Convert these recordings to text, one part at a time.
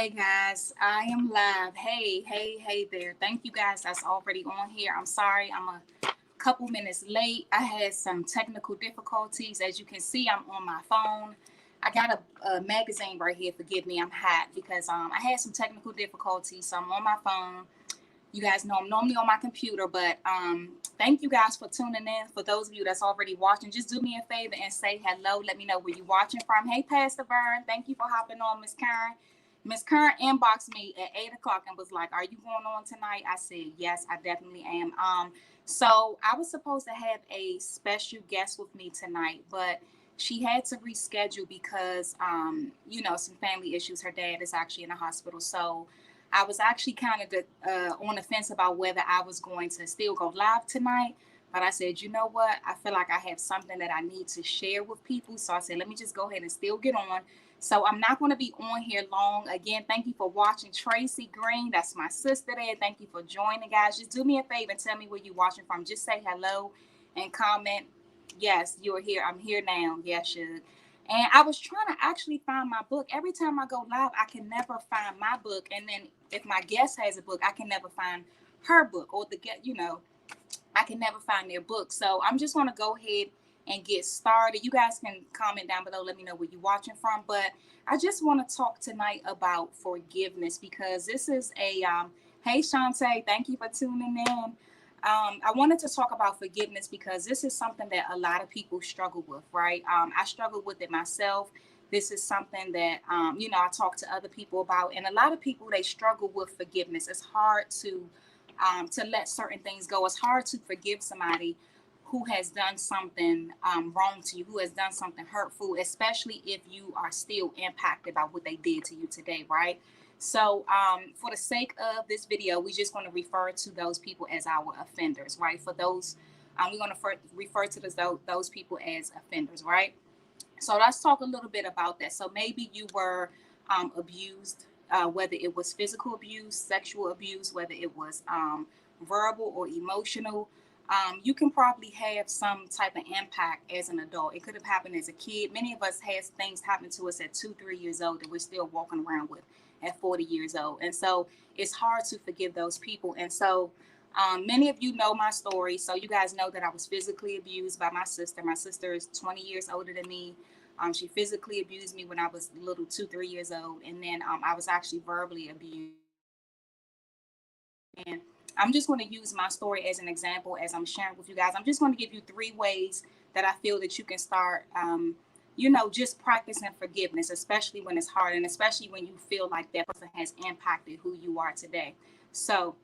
Hi guys, I am live. Hey there. Thank you guys that's already on here. I'm sorry I'm a couple minutes late. I had some technical difficulties. As you can see, I'm on my phone. I got a magazine right here. Forgive me, I'm hot because I had some technical difficulties. So I'm on my phone. You guys know I'm normally on my computer, but thank you guys for tuning in. For those of you that's already watching, just do me a favor and say hello. Let me know where you're watching from. Hey, Pastor Vern, thank you for hopping on, Miss Karen. Miss Karen inboxed me at 8 o'clock and was like, "Are you going on tonight?" I said, "Yes, I definitely am." So I was supposed to have a special guest with me tonight, but she had to reschedule because, some family issues. Her dad is actually in the hospital, so I was actually kind of on the fence about whether I was going to still go live tonight. But I said, you know what? I feel like I have something that I need to share with people. So I said, let me just go ahead and still get on. So I'm not going to be on here long. Again, thank you for watching. Tracy Green, that's my sister there. Thank you for joining, guys. Just do me a favor and tell me where you're watching from. Just say hello and comment. Yes, you're here. I'm here now. Yes, you. And I was trying to actually find my book. Every time I go live, I can never find my book. And then if my guest has a book, I can never find her book or I can never find their book. So I'm just going to go ahead and get started. You guys can comment down below. Let me know where you're watching from. But I just want to talk tonight about forgiveness because this is hey, Shantae, thank you for tuning in. I wanted to talk about forgiveness because this is something that a lot of people struggle with, right? I struggle with it myself. This is something that, I talk to other people about. And a lot of people, they struggle with forgiveness. It's hard to let certain things go. It's hard to forgive somebody who has done something wrong to you, who has done something hurtful, especially if you are still impacted by what they did to you today, right? So, for the sake of this video, we're just going to refer to those people as our offenders, right? For those, we're going to refer to those people as offenders, right? So let's talk a little bit about that. So maybe you were abused, whether it was physical abuse, sexual abuse, whether it was verbal or emotional. You can probably have some type of impact as an adult. It could have happened as a kid. Many of us has things happen to us at 2, 3 years old that we're still walking around with at 40 years old. And so it's hard to forgive those people. And so many of you know my story. So you guys know that I was physically abused by my sister. My sister is 20 years older than me. She physically abused me when I was little, 2, 3 years old. And then I was actually verbally abused. And I'm just going to use my story as an example as I'm sharing with you guys. I'm just going to give you 3 ways that I feel that you can start, just practicing forgiveness, especially when it's hard and especially when you feel like that person has impacted who you are today. So,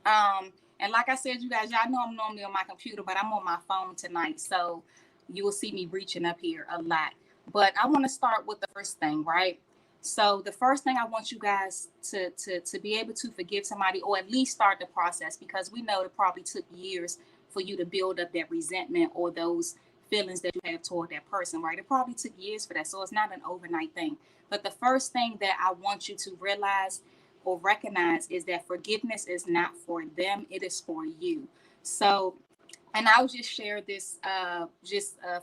and like I said, you guys, y'all know I'm normally on my computer, but I'm on my phone tonight. So you will see me reaching up here a lot. But I want to start with the first thing, right? So the first thing I want you guys to be able to forgive somebody or at least start the process because we know it probably took years for you to build up that resentment or those feelings that you have toward that person, right? It probably took years for that. So it's not an overnight thing. But the first thing that I want you to realize or recognize is that forgiveness is not for them, it is for you. So, and I'll just share this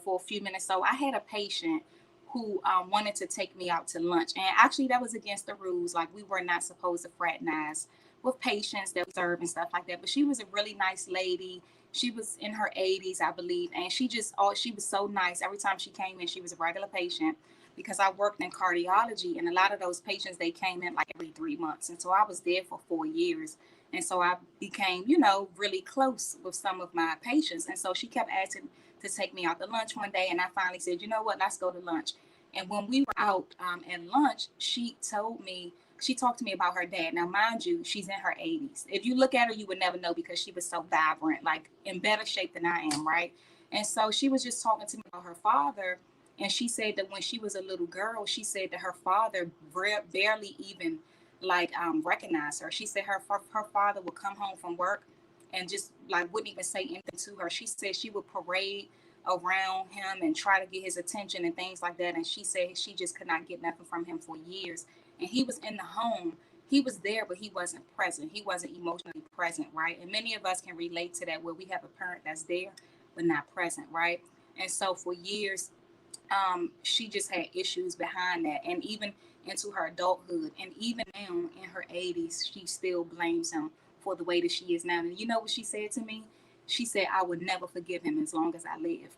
for a few minutes. So I had a patient who wanted to take me out to lunch, and actually that was against the rules. Like we were not supposed to fraternize with patients that we serve and stuff like that. But she was a really nice lady. She was in her 80s, I believe, and she was so nice. Every time she came in, she was a regular patient because I worked in cardiology, and a lot of those patients they came in like every 3 months, and so I was there for 4 years. And so I became, really close with some of my patients. And so she kept asking to take me out to lunch one day. And I finally said, you know what, let's go to lunch. And when we were out at lunch, she talked to me about her dad. Now, mind you, she's in her 80s. If you look at her, you would never know because she was so vibrant, like in better shape than I am, right? And so she was just talking to me about her father. And she said that when she was a little girl, she said that her father barely even recognize her. She said her father would come home from work and just like wouldn't even say anything to her. She said she would parade around him and try to get his attention and things like that. And she said she just could not get nothing from him for years. And he was in the home. He was there, but he wasn't present. He wasn't emotionally present, right? And many of us can relate to that where we have a parent that's there but not present, right? And so for years, she just had issues behind that. And even into her adulthood. And even now in her 80s, she still blames him for the way that she is now. And you know what she said to me? She said, I would never forgive him as long as I live.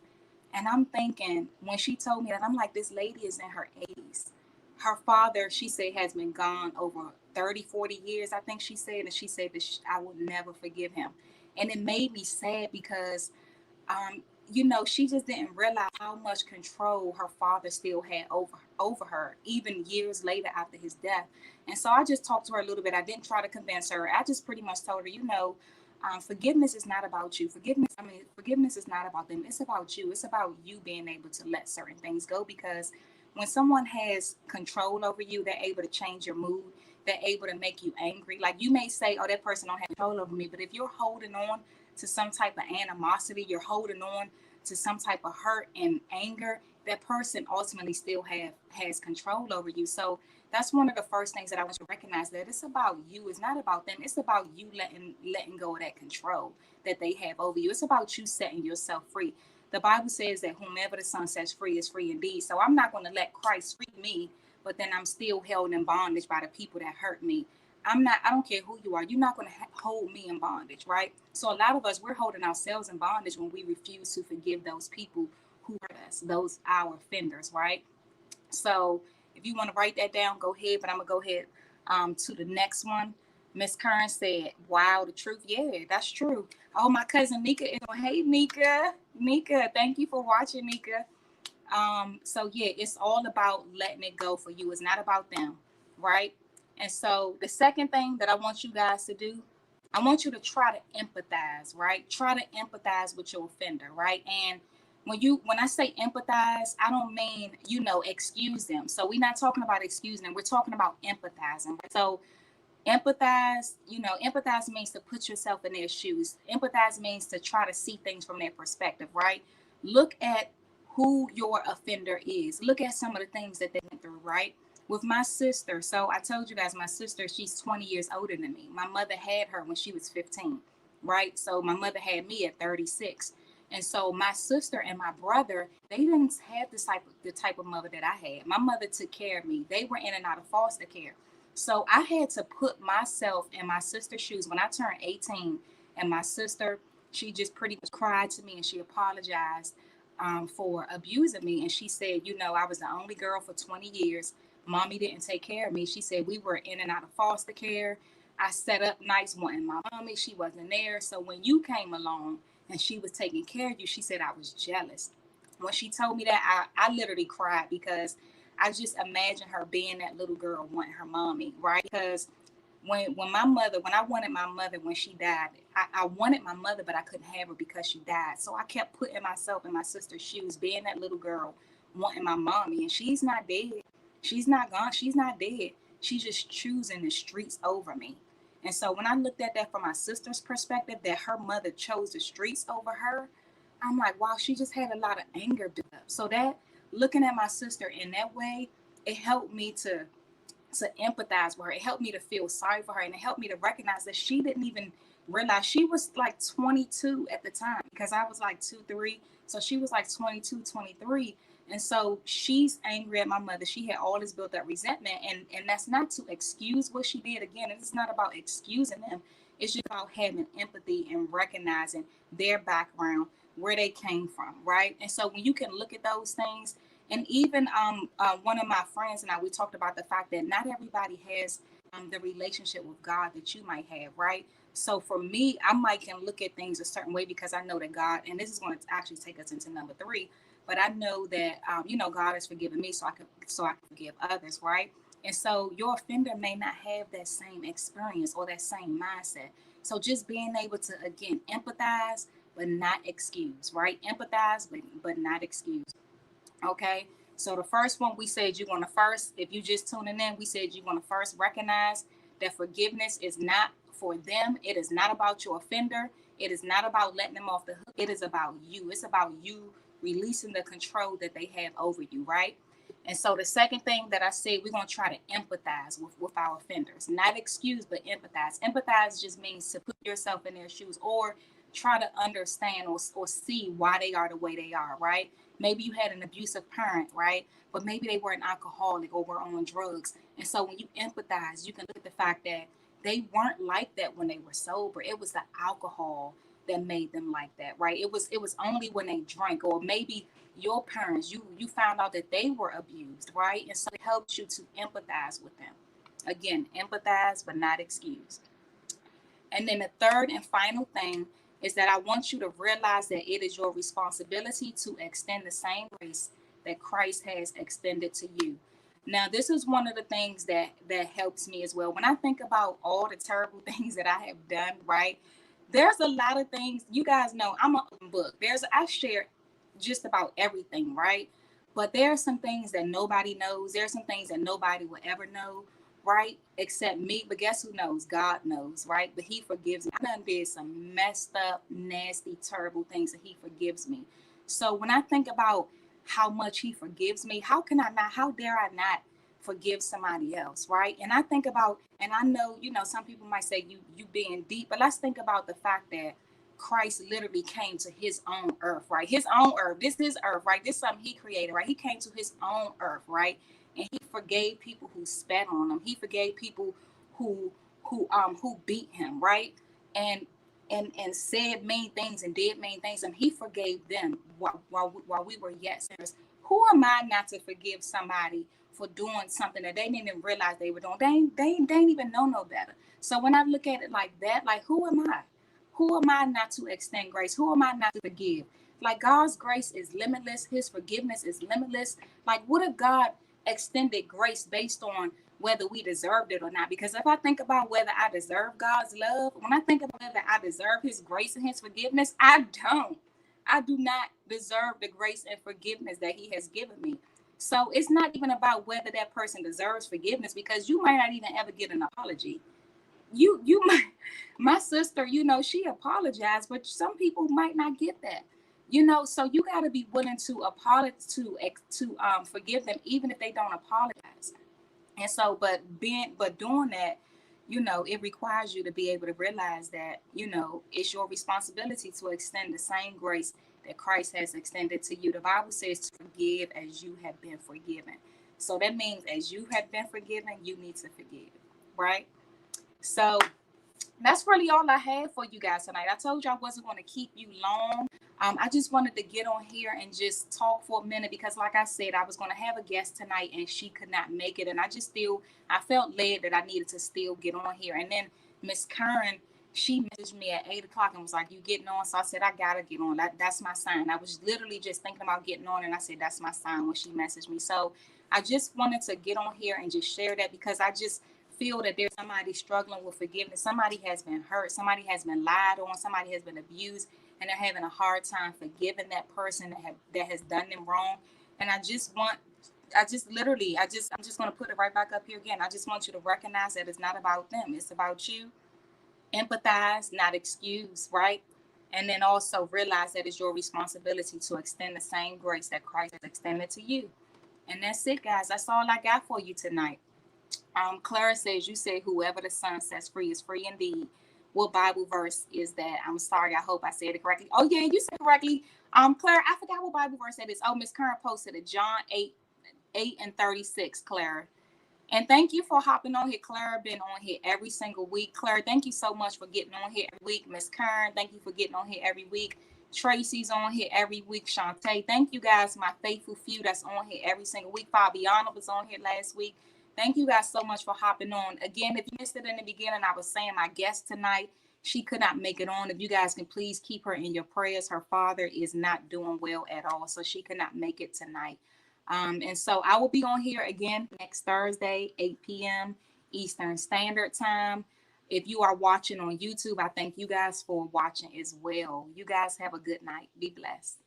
And I'm thinking, when she told me that, I'm like, this lady is in her 80s. Her father, she said, has been gone over 30, 40 years, I think she said. And she said that I will never forgive him. And it made me sad because she just didn't realize how much control her father still had over her, even years later after his death. And so I just talked to her a little bit. I didn't try to convince her. I just pretty much told her, forgiveness is not about you. Forgiveness is not about them. It's about you. It's about you being able to let certain things go, because when someone has control over you, they're able to change your mood. They're able to make you angry. Like, you may say, oh, that person don't have control over me. But if you're holding on to some type of animosity, you're holding on to some type of hurt and anger, that person ultimately still has control over you. So that's one of the first things that I want you to recognize, that it's about you. It's not about them. It's about you letting go of that control that they have over you. It's about you setting yourself free. The Bible says that whomever the Son sets free is free indeed. So I'm not going to let Christ free me, but then I'm still held in bondage by the people that hurt me. I don't care who you are. You're not going to hold me in bondage, right? So a lot of us, we're holding ourselves in bondage when we refuse to forgive those people who hurt us, those our offenders, right? So if you want to write that down, go ahead. But I'm going to go ahead to the next one. Miss Kern said, wow, the truth. Yeah, that's true. Oh, my cousin Mika is on. Hey, Mika. Mika, thank you for watching, Mika. So yeah, it's all about letting it go for you. It's not about them, right? And so the second thing that I want you guys to do, I want you to try to empathize, right? Try to empathize with your offender, right? And when I say empathize, I don't mean, excuse them. So we're not talking about excusing them. We're talking about empathizing. So empathize means to put yourself in their shoes. Empathize means to try to see things from their perspective, right? Look at who your offender is. Look at some of the things that they went through, right? With my sister, so I told you guys, my sister, she's 20 years older than me. My mother had her when she was 15, right? So my mother had me at 36. And so my sister and my brother, they didn't have the type of mother that I had. My mother took care of me. They were in and out of foster care. So I had to put myself in my sister's shoes. When I turned 18, and my sister, she just pretty much cried to me and she apologized for abusing me. And she said, I was the only girl for 20 years. Mommy didn't take care of me. She said we were in and out of foster care. I set up nights wanting my mommy. She wasn't there. So when you came along and she was taking care of you, she said I was jealous. When she told me that, I literally cried, because I just imagine her being that little girl wanting her mommy, right? Because when I wanted my mother when she died, I wanted my mother, but I couldn't have her because she died. So I kept putting myself in my sister's shoes, being that little girl wanting my mommy. And she's not dead. She's not gone. She's not dead. She's just choosing the streets over me. And so when I looked at that from my sister's perspective, that her mother chose the streets over her, I'm like, wow, she just had a lot of anger built up. So that, looking at my sister in that way, it helped me to empathize with her. It helped me to feel sorry for her, and it helped me to recognize that she didn't even realize she was like 22 at the time, because I was like 2-3. So she was like 22, 23. And so she's angry at my mother. She had all this built up resentment, and that's not to excuse what she did. Again, it's not about excusing them. It's just about having empathy and recognizing their background, where they came from, right? And so when you can look at those things, and even one of my friends and I, we talked about the fact that not everybody has the relationship with God that you might have, right? So for me, I might can look at things a certain way because I know that God, and this is going to actually take us into number 3, but I know that God has forgiven me, so I can forgive others, right? And so your offender may not have that same experience or that same mindset. So just being able to, again, empathize but not excuse, right? Empathize but not excuse. Okay, so the first one, we said you're going to first, if you just tuning in, we said you're going to first recognize that forgiveness is not for them. It is not about your offender. It is not about letting them off the hook. It is about you. It's about you releasing the control that they have over you, right? And so the second thing that I said, we're going to try to empathize with our offenders, not excuse, but empathize. Empathize just means to put yourself in their shoes, or try to understand or see why they are the way they are, right? Maybe you had an abusive parent, right? But maybe they were an alcoholic or were on drugs. And so when you empathize, you can look at the fact that they weren't like that when they were sober. It was the alcohol that made them like that, right? It was only when they drank, or maybe your parents, you found out that they were abused, right? And so it helps you to empathize with them. Again, empathize but not excuse. And then the third and final thing is that I want you to realize that it is your responsibility to extend the same grace that Christ has extended to you. Now, this is one of the things that helps me as well. When I think about all the terrible things that I have done, right? There's a lot of things, you guys know I'm an open book. I share just about everything, right? But there are some things that nobody knows. There are some things that nobody will ever know, right? Except me. But guess who knows? God knows, right? But he forgives me. I done did some messed up, nasty, terrible things, and he forgives me. So when I think about how much he forgives me, how dare I not forgive somebody else, right? And I think about, and I know, some people might say you being deep, but let's think about the fact that Christ literally came to his own earth, right? His own earth. This is earth, right? This is something he created, right? He came to his own earth, right? And he forgave people who spat on him. He forgave people who beat him, right? And and said mean things and did mean things, and he forgave them while we were yet sinners. Who am I not to forgive somebody for doing something that they didn't even realize they were doing? They didn't even know no better. So when I look at it like that, like who am I? Who am I not to extend grace? Who am I not to forgive? Like God's grace is limitless. His forgiveness is limitless. Like what if God extended grace based on whether we deserved it or not? Because if I think about whether I deserve God's love, when I think about whether I deserve his grace and his forgiveness, I don't. I do not deserve the grace and forgiveness that he has given me. So it's not even about whether that person deserves forgiveness, because you might not even ever get an apology. You might, my sister, she apologized, but some people might not get that. So you got to be willing to apologize, to forgive them even if they don't apologize. And so, but doing that, it requires you to be able to realize that, it's your responsibility to extend the same grace that Christ has extended to you. The Bible says to forgive as you have been forgiven. So that means as you have been forgiven, you need to forgive, right? So that's really all I had for you guys tonight. I told you I wasn't going to keep you long. I just wanted to get on here and just talk for a minute because, like I said, I was going to have a guest tonight and she could not make it. And I felt led that I needed to still get on here. And then Miss Karen, she messaged me at 8 o'clock and was like, "You getting on?" So I said, "I got to get on. That's my sign." I was literally just thinking about getting on, and I said, "That's my sign," when she messaged me. So I just wanted to get on here and just share that because I just feel that there's somebody struggling with forgiveness. Somebody has been hurt. Somebody has been lied on. Somebody has been abused, and they're having a hard time forgiving that person that has done them wrong. And I'm just going to put it right back up here again. I just want you to recognize that it's not about them. It's about you. Empathize, not excuse, right? And then also realize that it's your responsibility to extend the same grace that Christ has extended to you. And that's it, guys. That's all I got for you tonight. Clara says, "You said whoever the Son sets free is free indeed." What Bible verse is that? I'm sorry. I hope I said it correctly. Oh yeah, you said it correctly. Clara, I forgot what Bible verse that is. Oh, Miss Curran posted it. John 8:36. Clara. And thank you for hopping on here. Clara been on here every single week. Clara, thank you so much for getting on here every week. Miss Kern, thank you for getting on here every week. Tracy's on here every week. Shantae, thank you guys, my faithful few that's on here every single week. Fabiana was on here last week. Thank you guys so much for hopping on. Again, if you missed it in the beginning, I was saying my guest tonight, she could not make it on. If you guys can please keep her in your prayers. Her father is not doing well at all, so she could not make it tonight. And so I will be on here again next Thursday, 8 p.m. Eastern Standard Time. If you are watching on YouTube, I thank you guys for watching as well. You guys have a good night. Be blessed.